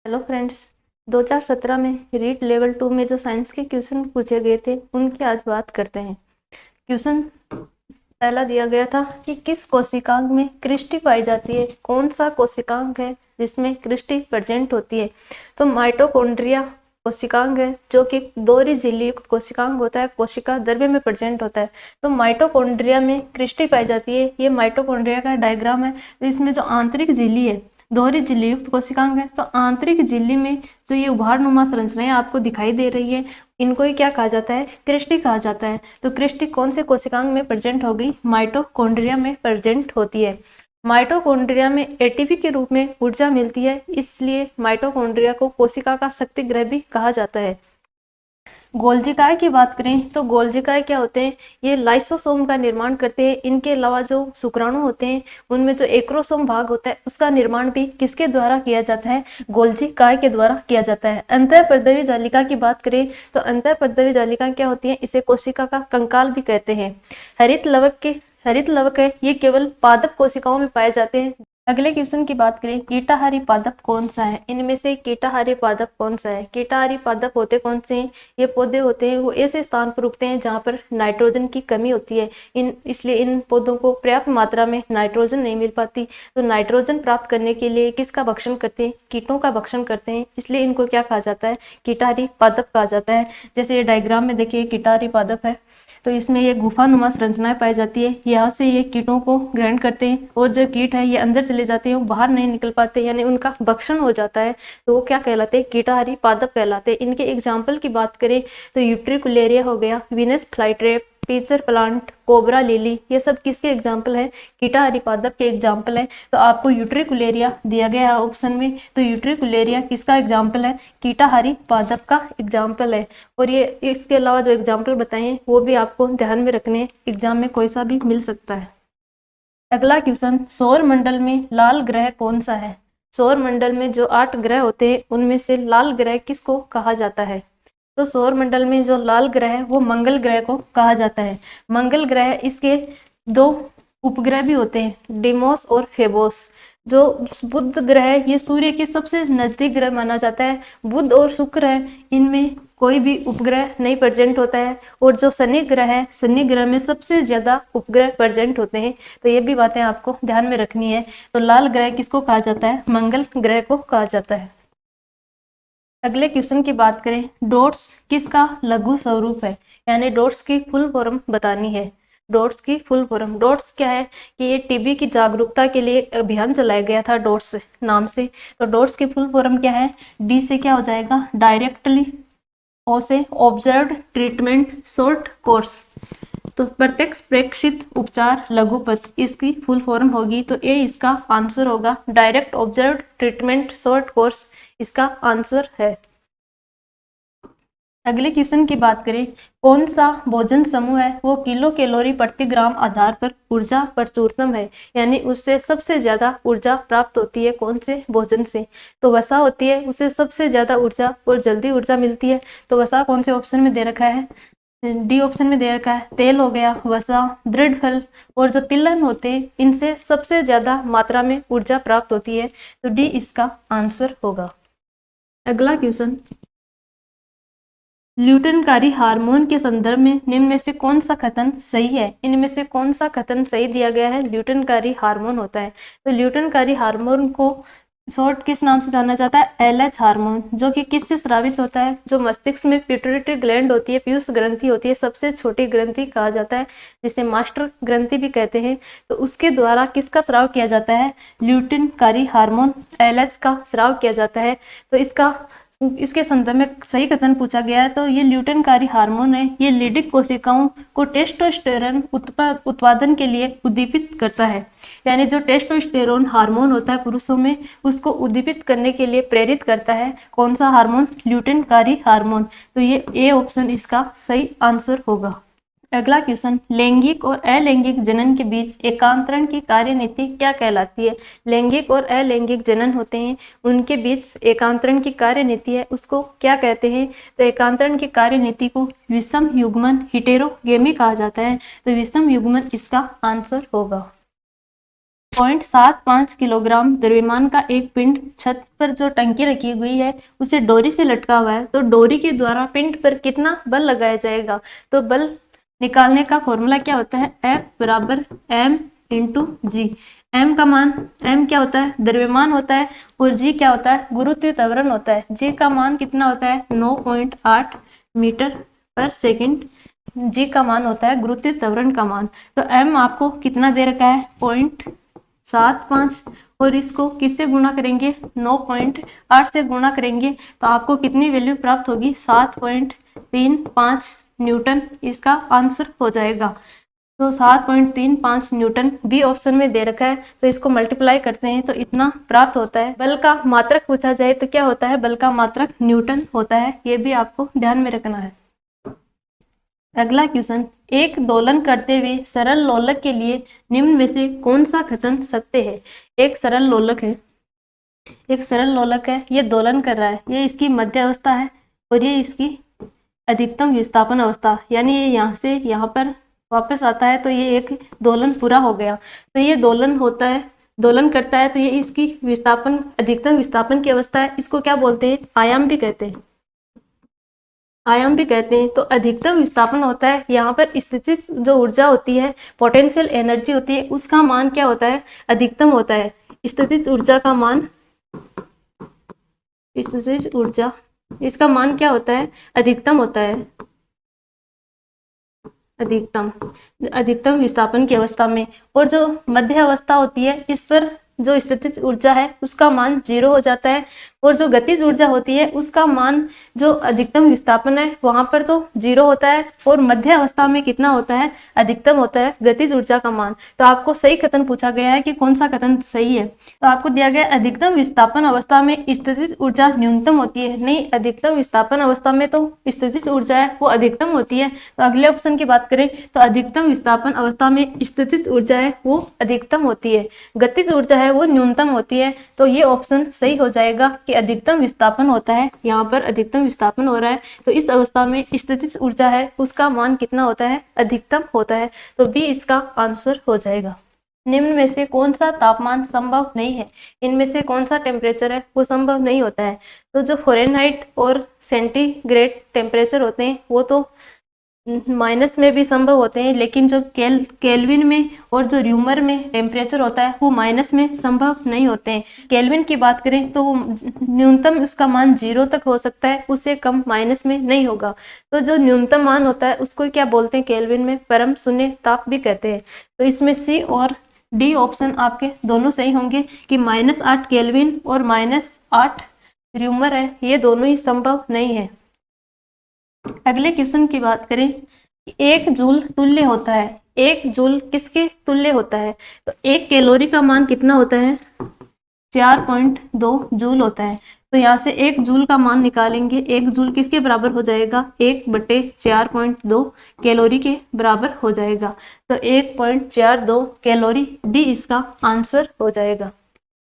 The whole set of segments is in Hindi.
Hello friends. 2017 में रीट लेवल 2 में जो साइंस के क्वेश्चन पूछे गए थे उनकी आज बात करते हैं। क्वेश्चन पहला दिया गया था कि किस कोशिकांग में क्रिस्टी पाई जाती है। कौन सा कोशिकांग है जिसमें क्रिस्टी प्रेजेंट होती है? तो माइटोकॉन्ड्रिया कोशिकांग है, जो कि दोहरी झिल्ली युक्त कोशिकांग होता है, कोशिका द्रव्य में प्रेजेंट होता है। तो माइटोकॉन्ड्रिया में क्रिस्टी पाई जाती है। ये माइटोकॉन्ड्रिया का डायग्राम है। तो इसमें जो आंतरिक झिल्ली है, दोहरी झिल्ली युक्त कोशिकांग है, तो आंतरिक झिल्ली में जो ये उभारनुमा संरचनाएं आपको दिखाई दे रही है, इनको ही क्या कहा जाता है? क्रिस्टी कहा जाता है। तो क्रिस्टी कौन से कोशिकांग में प्रेजेंट होगी? माइटोकॉन्ड्रिया में प्रेजेंट होती है। माइटोकॉन्ड्रिया में एटीपी के रूप में ऊर्जा मिलती है, इसलिए माइटोकॉन्ड्रिया को कोशिका का शक्ति गृह भी कहा जाता है। गोल्जिकाय की बात करें तो गोल्जिकाय क्या होते हैं? ये लाइसोसोम का निर्माण करते हैं। इनके अलावा जो शुक्राणु होते हैं उनमें जो एक्रोसोम भाग होता है उसका निर्माण भी किसके द्वारा किया जाता है? गोल्जिकाय के द्वारा किया जाता है। अंतःपर्दवी जालिका की बात करें तो अंतःपर्दवी जालिका क्या होती है? इसे कोशिका का कंकाल भी कहते हैं। हरित लवक है, ये केवल पादप कोशिकाओं में पाए जाते हैं। अगले क्वेश्चन की बात करें, कीटाहारी पादप कौन सा है? इनमें से कीटाहारी पादप कौन सा है? कीटाहारी पादप होते कौन से हैं? ये पौधे होते हैं वो ऐसे स्थान पर उगते हैं जहाँ पर नाइट्रोजन की कमी होती है। इसलिए इन पौधों को पर्याप्त मात्रा में नाइट्रोजन नहीं मिल पाती। तो नाइट्रोजन प्राप्त करने के लिए किसका भक्षण करते हैं? कीटों का भक्षण करते हैं। इसलिए इनको क्या कहा जाता है? कीटाहारी पादप कहा जाता है। जैसे ये डायग्राम में देखिए कीटाहारी पादप है, तो इसमें ये गुफानुमा संरचनाएं पाई जाती है। यहाँ से ये कीटों को ग्रहण करते हैं और जो कीट है ये अंदर चले जाते हैं, वो बाहर नहीं निकल पाते, यानी उनका भक्षण हो जाता है। तो वो क्या कहलाते हैं? कीटाहारी पादप कहलाते हैं। इनके एग्जाम्पल की बात करें तो यूट्रिकुलेरिया हो गया, Venus flytrap, pitcher plant, cobra lily, ये सब किसके एग्जाम्पल है? कीटाहारी पादप के एग्जाम्पल है। तो आपको यूट्रिकुलेरिया दिया गया है ऑप्शन में, तो यूट्रिकुलेरिया किसका एग्जाम्पल है? कीटाहारी पादप का एग्जाम्पल है। और ये इसके अलावा जो एग्जाम्पल बताए हैं वो भी आपको ध्यान में रखने हैं, एग्जाम में कोई सा भी मिल सकता है। अगला क्वेश्चन, सौर मंडल में लाल ग्रह कौन सा है? सौर मंडल में जो 8 ग्रह होते हैं उनमें से लाल ग्रह किसको कहा जाता है? तो सौर मंडल में जो लाल ग्रह है वो मंगल ग्रह को कहा जाता है। मंगल ग्रह, इसके 2 उपग्रह भी होते हैं, डिमोस और फेबोस। जो बुध ग्रह है ये सूर्य के सबसे नजदीक ग्रह माना जाता है। बुध और शुक्र है, इनमें कोई भी उपग्रह नहीं प्रेजेंट होता है। और जो शनि ग्रह है, शनि ग्रह में सबसे ज्यादा उपग्रह प्रेजेंट होते हैं। तो ये भी बातें आपको ध्यान में रखनी है। तो लाल ग्रह किसको कहा जाता है? मंगल ग्रह को कहा जाता है। अगले क्वेश्चन की बात करें, डॉट्स किसका लघु स्वरूप है? यानी डॉट्स की फुल फॉर्म बतानी है। डॉट्स की फुल फॉर्म, डॉट्स क्या है कि ये टीबी की जागरूकता के लिए अभियान चलाया गया था डॉट्स नाम से। तो डॉट्स की फुल फॉर्म क्या है? डी से क्या हो जाएगा? डायरेक्टली, ओ से ऑब्जर्व्ड ट्रीटमेंट शॉर्ट कोर्स, तो प्रत्यक्ष प्रेक्षित उपचार लघुपथ, इसकी फुल फॉर्म होगी। तो ए इसका आंसर होगा। Direct observed treatment short course इसका आंसर है। अगले क्वेश्चन की बात करें, कौन सा भोजन समूह है वो किलो कैलोरी प्रति ग्राम आधार पर ऊर्जा प्रचुरतम है? यानी उससे सबसे ज्यादा ऊर्जा प्राप्त होती है कौन से भोजन से? तो वसा होती है, उससे सबसे ज्यादा ऊर्जा और जल्दी ऊर्जा मिलती है। तो वसा कौन से ऑप्शन में दे रखा है? डी ऑप्शन में दे रखा है। तेल हो गया, वसा, दृढ़ फल और जो तिलहन होते हैं इनसे सबसे ज्यादा मात्रा में ऊर्जा प्राप्त होती है। तो डी इसका आंसर होगा। अगला क्वेश्चन, ल्यूटेनकारी हार्मोन के संदर्भ में निम्न में से कौन सा कथन सही है? इनमें से कौन सा कथन सही दिया गया है? ल्यूटेनकारी हार्मोन होता है। तो ल्यूटेनकारी हार्मोन को शॉर्ट किस नाम से जाना जाता है? एलएच हार्मोन, जो कि किससे स्रावित होता है? जो मस्तिष्क में पिट्यूटरी ग्लैंड होती है, पीयूष ग्रंथि होती है, सबसे छोटी ग्रंथि कहा जाता है, जिसे मास्टर ग्रंथि भी कहते हैं। तो उसके द्वारा किसका स्राव किया जाता है? ल्यूटिनकारी हार्मोन एलएच का स्राव किया जाता है। तो इसके संदर्भ में सही कथन पूछा गया है। तो ये ल्यूटिनकारी हार्मोन है, ये लीडिक कोशिकाओं को टेस्टोस्टेरोन उत्पादन के लिए उद्दीपित करता है। यानी जो टेस्टोस्टेरोन हार्मोन होता है पुरुषों में, उसको उद्दीपित करने के लिए प्रेरित करता है। कौन सा हार्मोन? ल्यूटिनकारी हार्मोन। तो ये ए ऑप्शन इसका सही आंसर होगा। अगला क्वेश्चन, लैंगिक और अलैंगिक जनन के बीच एकांतरण की कार्यनीति क्या कहलाती है? लैंगिक और अलैंगिक जनन होते हैं, उनके बीच एकांतरण की कार्यनीति है, उसको क्या कहते हैं? तो एकांतरण की कार्यनीति को विषम युग्मन, हेटेरोगेमी कहा जाता है। तो विषम युग्मन इसका आंसर होगा। 0.75 किलोग्राम द्रव्यमान का एक पिंड छत पर जो टंकी रखी हुई है उसे डोरी से लटका हुआ है, तो डोरी के द्वारा पिंड पर कितना बल लगाया जाएगा। तो बल निकालने का फॉर्मूला क्या होता है, F बराबर m इंटू जी। m का मान, m क्या होता है, द्रव्यमान होता है, और g क्या होता है, गुरुत्वीय त्वरण होता है। g का मान कितना होता है, 9.8 मीटर पर सेकंड। g का मान होता है गुरुत्वीय त्वरण का मान। तो m आपको कितना दे रखा है, 0.75, और इसको किससे गुणा करेंगे, 9.8 से गुणा करेंगे तो आपको कितनी वैल्यू प्राप्त होगी, 7.35 न्यूटन इसका आंसर हो जाएगा। तो 7.35 न्यूटन बी ऑप्शन में दे रखा है, तो इसको मल्टीप्लाई करते हैं तो इतना प्राप्त होता है। बल का मात्रक पूछा जाए तो क्या होता है, बल का मात्रक न्यूटन होता है, ये भी आपको ध्यान में रखना है। अगला क्वेश्चन, एक दोलन करते हुए सरल लोलक के लिए निम्न में से कौन सा कथन सत्य है। एक सरल लोलक है, एक सरल लोलक है, ये दोलन कर रहा है, ये इसकी मध्य अवस्था है और ये इसकी अधिकतम विस्थापन अवस्था, यानी ये यहाँ से यहाँ पर वापस आता है तो ये एक दोलन पूरा हो गया। तो ये दोलन होता है, दोलन करता है, तो ये इसकी विस्थापन, अधिकतम विस्थापन की अवस्था है। इसको क्या बोलते हैं, आयाम भी कहते हैं, आयाम भी कहते हैं। तो अधिकतम विस्थापन होता है, यहाँ पर स्थितिज जो ऊर्जा होती है, पोटेंशियल एनर्जी होती है, उसका मान क्या होता है, अधिकतम होता है। स्थितिज ऊर्जा का मान, स्थितिज ऊर्जा, इसका मान क्या होता है, अधिकतम होता है, अधिकतम, अधिकतम विस्थापन की अवस्था में। और जो मध्य अवस्था होती है, इस पर जो स्थितिज ऊर्जा है उसका मान 0 हो जाता है, और जो गतिज ऊर्जा होती है उसका मान, जो अधिकतम विस्थापन है वहां पर तो 0 होता है, और मध्य अवस्था में कितना होता है, अधिकतम होता है गतिज ऊर्जा का मान। तो आपको सही कथन पूछा गया है कि कौन सा कथन सही है। तो आपको दिया गया अधिकतम विस्थापन अवस्था में स्थितिज ऊर्जा न्यूनतम होती है, नहीं, अधिकतम विस्थापन अवस्था में तो स्थितिज ऊर्जा है वो अधिकतम होती है। तो अगले ऑप्शन की बात करें तो अधिकतम विस्थापन अवस्था में स्थितिज ऊर्जा है वो अधिकतम होती है, गतिज ऊर्जा है वो न्यूनतम होती है। तो ये ऑप्शन सही हो जाएगा कि अधिकतम विस्थापन होता है, यहाँ पर अधिकतम विस्थापन हो रहा है, तो इस अवस्था में स्थितिज ऊर्जा है उसका मान कितना होता है, अधिकतम होता है। तो बी इसका आंसर हो जाएगा। निम्न में से कौन सा तापमान संभव नहीं है, इनमें से कौन सा टेम्परेचर है वो संभव नहीं होता है। तो जो फ़ारेनहाइट और सेंटीग्रेड टेम्परेचर होते हैं वो तो माइनस में भी संभव होते हैं, लेकिन जो केल्विन में और जो र्यूमर में टेम्परेचर होता है वो माइनस में संभव नहीं होते हैं। केल्विन की बात करें तो न्यूनतम उसका मान 0 तक हो सकता है, उससे कम माइनस में नहीं होगा। तो जो न्यूनतम मान होता है उसको क्या बोलते हैं, केल्विन में परम शून्य ताप भी कहते हैं। तो इसमें सी और डी ऑप्शन आपके दोनों सही होंगे कि -8 केल्विन और -8 र्यूमर है, ये दोनों ही संभव नहीं है। अगले क्वेश्चन की बात करें, 1 जूल तुल्य होता है, 1 जूल किसके तुल्य होता है। तो 1 कैलोरी का मान कितना होता है, 4.2 जूल होता है। तो यहाँ से 1 जूल का मान निकालेंगे, 1 जूल किसके बराबर हो जाएगा, 1/4.2 कैलोरी के बराबर हो जाएगा। तो 1.42 कैलोरी, डी इसका आंसर हो जाएगा।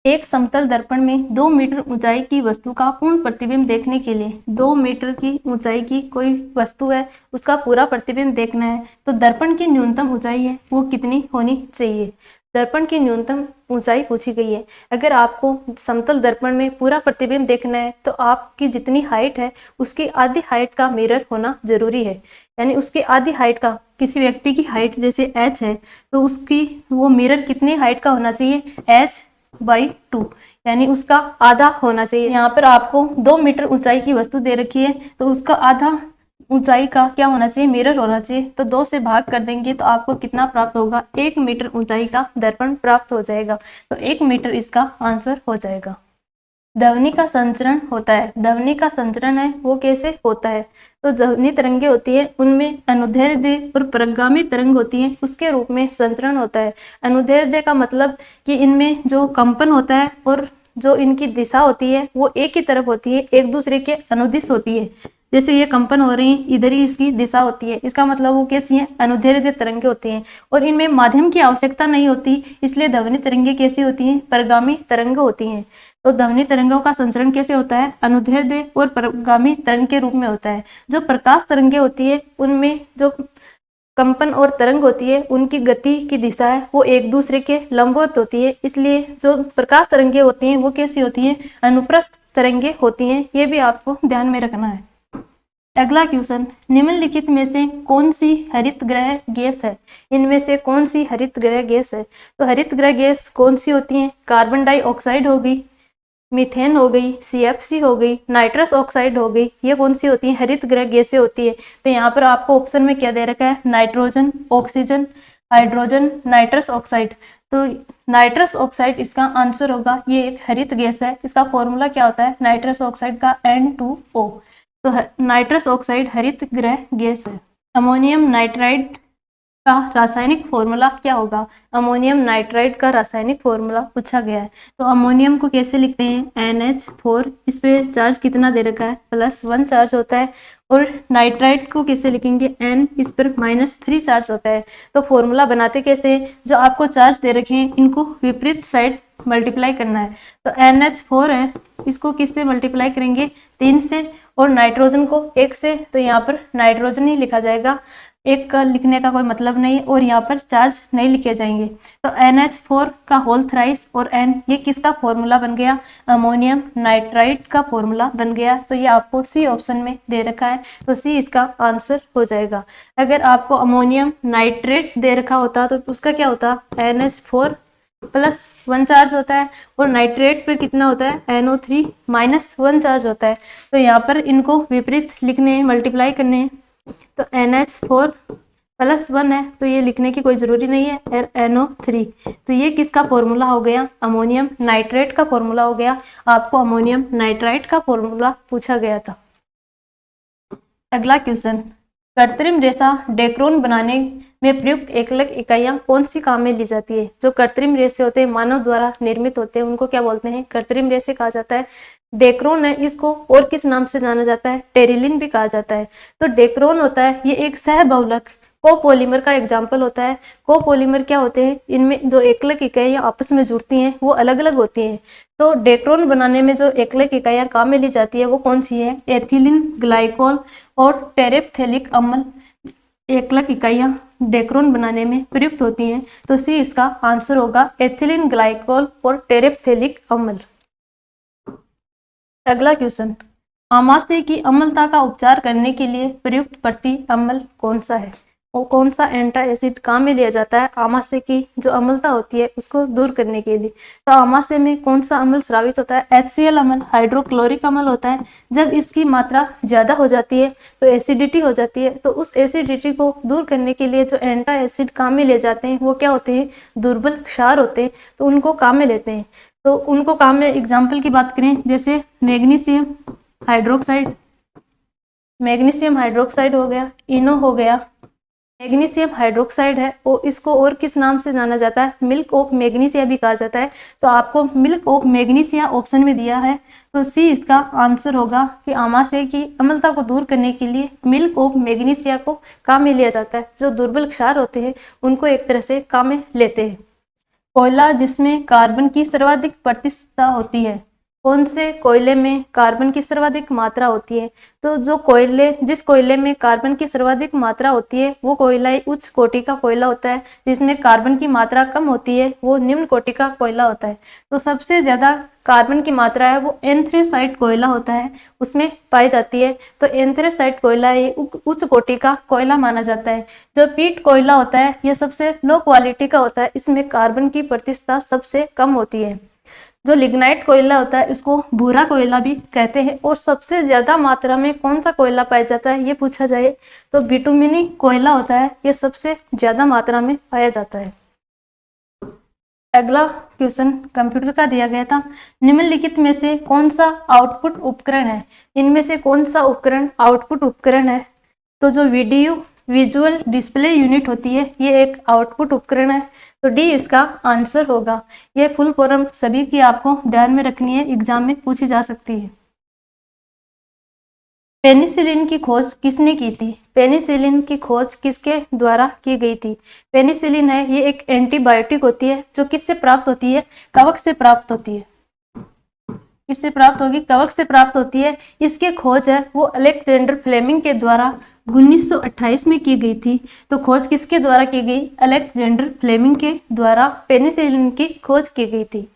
एक समतल दर्पण में 2 मीटर ऊंचाई की वस्तु का पूर्ण प्रतिबिंब देखने के लिए, 2 मीटर की ऊंचाई की कोई वस्तु है उसका पूरा प्रतिबिंब देखना है, तो दर्पण की न्यूनतम ऊंचाई है वो कितनी होनी चाहिए। दर्पण की न्यूनतम ऊंचाई पूछी गई है। अगर आपको समतल दर्पण में पूरा प्रतिबिंब देखना है तो आपकी जितनी हाइट है उसकी आधी हाइट का मिरर होना जरूरी है, यानी उसकी आधी हाइट का, किसी व्यक्ति की हाइट जैसे h है तो उसकी वो मिरर कितनी हाइट का होना चाहिए, h/2, यानी उसका आधा होना चाहिए। यहाँ पर आपको 2 मीटर ऊंचाई की वस्तु दे रखी है तो उसका आधा ऊंचाई का क्या होना चाहिए, मिरर होना चाहिए। तो 2 से भाग कर देंगे तो आपको कितना प्राप्त होगा, 1 मीटर ऊंचाई का दर्पण प्राप्त हो जाएगा। तो 1 मीटर इसका आंसर हो जाएगा। ध्वनि का संचरण होता है, ध्वनि का संचरण है वो कैसे होता है। तो ध्वनि तरंगे होती है उनमें अनुदैर्ध्य और परगामी तरंग होती है, उसके रूप में संचरण होता है। अनुदैर्ध्य का मतलब कि इनमें जो कंपन होता है और जो इनकी दिशा होती है वो एक ही तरफ होती है, एक दूसरे के अनुदिश होती है। जैसे ये कंपन हो रही है, इधर ही इसकी दिशा होती है, इसका मतलब वो कैसी है, अनुदैर्ध्य तरंगे होती हैं। और इनमें माध्यम की आवश्यकता नहीं होती, इसलिए ध्वनि तरंगे कैसी होती हैं, परगामी तरंग होती हैं। तो ध्वनि तरंगों का संचरण कैसे होता है, अनुदैर्ध्य और परगामी तरंग के रूप में होता है। जो प्रकाश तरंगे होती है उनमें जो कंपन और तरंग होती है उनकी गति की दिशा है वो एक दूसरे के लंबवत होती है, इसलिए जो प्रकाश तरंगे होती हैं वो कैसी होती हैं, अनुप्रस्थ तरंगे होती हैं। ये भी आपको ध्यान में रखना है। अगला क्वेश्चन, निम्नलिखित में से कौन सी हरित ग्रह गैस है? इनमें से कौन सी हरित ग्रह गैस है? तो हरित ग्रह गैस कौन सी होती है? कार्बन डाइऑक्साइड हो गई, मीथेन हो गई, CFC हो गई, नाइट्रस ऑक्साइड हो गई, ये कौन सी होती है? हरित गृह गैसें होती है। तो यहाँ पर आपको ऑप्शन में क्या दे रखा है? Nitrogen, oxygen, hydrogen, nitrous oxide. तो नाइट्रस ऑक्साइड इसका आंसर होगा। ये एक हरित गैस है, इसका फॉर्मूला क्या होता है? नाइट्रस ऑक्साइड का N2O। तो नाइट्रस ऑक्साइड हरित गृह गैस है। अमोनियम नाइट्राइड का रासायनिक फॉर्मूला क्या होगा? अमोनियम नाइट्राइड का रासायनिक फॉर्मूला पूछा गया है। तो अमोनियम को कैसे लिखते हैं? NH4। इस पे चार्ज कितना दे रखा है? +1 चार्ज होता है। और नाइट्राइड को कैसे लिखेंगे? N, इस पर -3 चार्ज होता है। तो फॉर्मूला बनाते कैसे? जो आपको चार्ज दे रखे हैं इनको विपरीत साइड मल्टीप्लाई करना है। तो NH4 है, इसको किससे मल्टीप्लाई करेंगे? 3 से, और नाइट्रोजन को 1 से। तो यहाँ पर नाइट्रोजन ही लिखा जाएगा, एक का लिखने का कोई मतलब नहीं, और यहाँ पर चार्ज नहीं लिखे जाएंगे। तो NH4 का होल थ्राइस और N, ये किसका फॉर्मूला बन गया? अमोनियम नाइट्राइड का फॉर्मूला बन गया। तो ये आपको C ऑप्शन में दे रखा है, तो C इसका आंसर हो जाएगा। अगर आपको अमोनियम नाइट्रेट दे रखा होता तो उसका क्या होता? NH4 +1 चार्ज होता है, और नाइट्रेट पे कितना होता है? NO3 -1 चार्ज होता है। तो यहाँ पर इनको विपरीत लिखने हैं, मल्टीप्लाई करने हैं। तो NH4 +1 है, तो ये लिखने की कोई ज़रूरी नहीं है, NO3। तो ये किसका फॉर्मूला हो गया? अमोनियम नाइट्रेट का फॉर्मूला हो गया। आपको अमोनियम नाइट्राइट का फॉर्मूला पूछा गया था। अगला क्वेश्चन, कृत्रिम रेशा डेक्रोन बनाने में प्रयुक्त एकलक इकाइयां कौन सी काम में ली जाती है? जो कृत्रिम रेशे होते हैं मानव द्वारा निर्मित होते हैं उनको क्या बोलते हैं? कृत्रिम रेशे कहा जाता है। डेक्रोन है, इसको और किस नाम से जाना जाता है? टेरिलिन भी कहा जाता है। तो डेक्रोन होता है ये एक सहबहुलक कोपॉलीमर का एग्जाम्पल होता है। कोपॉलीमर क्या होते हैं? इनमें जो एकलक इकाइयां आपस में जुड़ती हैं वो अलग अलग होती हैं। तो डेक्रोन बनाने में जो एकलक इकाइयां काम में ली जाती है वो कौन सी है? एथिलीन ग्लाइकोल और टेरेप्थेलिक अम्ल एकलक इकाइयां डेक्रोन बनाने में प्रयुक्त होती हैं। तो सी इसका आंसर होगा, एथिलीन ग्लाइकोल और टेरेप्थेलिक अम्ल। अगला क्वेश्चन, आमाशय की अम्लता का उपचार करने के लिए प्रयुक्त प्रति अम्ल कौन सा है? और कौन सा एंटा एसिड काम में लिया जाता है आमाशय की जो अम्लता होती है उसको दूर करने के लिए? तो आमाशय में कौन सा अम्ल स्रावित होता है? HCl अम्ल, हाइड्रोक्लोरिक अम्ल होता है। जब इसकी मात्रा ज़्यादा हो जाती है तो एसिडिटी हो जाती है। तो उस एसिडिटी को दूर करने के लिए जो एंटा एसिड काम में ले जाते हैं वो क्या होते हैं? दुर्बल क्षार होते हैं, तो उनको काम में लेते हैं। तो उनको काम में एग्जाम्पल की बात करें, जैसे मैग्नीशियम हाइड्रोक्साइड हो गया, इनो हो गया। मैग्नीशियम हाइड्रोक्साइड है वो, इसको और किस नाम से जाना जाता है? मिल्क ऑफ मैग्नीशिया भी कहा जाता है। तो आपको मिल्क ऑफ मैग्नीशिया ऑप्शन में दिया है, तो सी इसका आंसर होगा कि आमाशय की अम्लता को दूर करने के लिए मिल्क ऑफ मैग्नीशिया को काम में लिया जाता है। जो दुर्बल क्षार होते हैं उनको एक तरह से काम में लेते हैं। कोयला जिसमें कार्बन की सर्वाधिक प्रतिशतता होती है, कौन से कोयले में कार्बन की सर्वाधिक मात्रा होती है? तो जिस कोयले में कार्बन की सर्वाधिक मात्रा होती है वो कोयला उच्च कोटि का कोयला होता है। जिसमें कार्बन की मात्रा कम होती है वो निम्न कोटि का कोयला होता है। तो सबसे ज्यादा कार्बन की मात्रा है वो एंथ्रेसाइट कोयला होता है, उसमें पाई जाती है। तो एंथ्रेसाइट कोयला ये उच्च कोटि का कोयला माना जाता है। जो पीट कोयला होता है ये सबसे लो क्वालिटी का होता है, इसमें कार्बन की प्रतिशतता सबसे कम होती है। जो लिग्नाइट कोयला होता है उसको भूरा कोयला भी कहते हैं। और सबसे ज्यादा मात्रा में कौन सा कोयला पाया जाता है ये पूछा जाए तो बिटुमिनी कोयला होता है, ये सबसे ज्यादा मात्रा में पाया जाता है। अगला क्वेश्चन कंप्यूटर का दिया गया था, निम्नलिखित में से कौन सा आउटपुट उपकरण है? इनमें से कौन सा उपकरण आउटपुट उपकरण है? तो जो विजुअल डिस्प्ले यूनिट होती है ये एक आउटपुट उपकरण है। तो डी इसका आंसर होगा। ये फुल फॉर्म सभी की आपको ध्यान में रखनी है, एग्जाम में पूछी जा सकती है। पेनिसिलिन की खोज किसने की थी? पेनिसिलिन की खोज किसके द्वारा की गई थी? पेनिसिलिन है ये एक एंटीबायोटिक होती है जो किससे प्राप्त होती है? कवक से प्राप्त होती है। किससे प्राप्त होगी? कवक से प्राप्त होती है। इसके खोज है वो अलेक्जेंडर फ्लेमिंग के द्वारा 1928 में की गई थी। तो खोज किसके द्वारा की गई? अलेक्जेंडर फ्लेमिंग के द्वारा पेनिसिलिन की खोज की गई थी।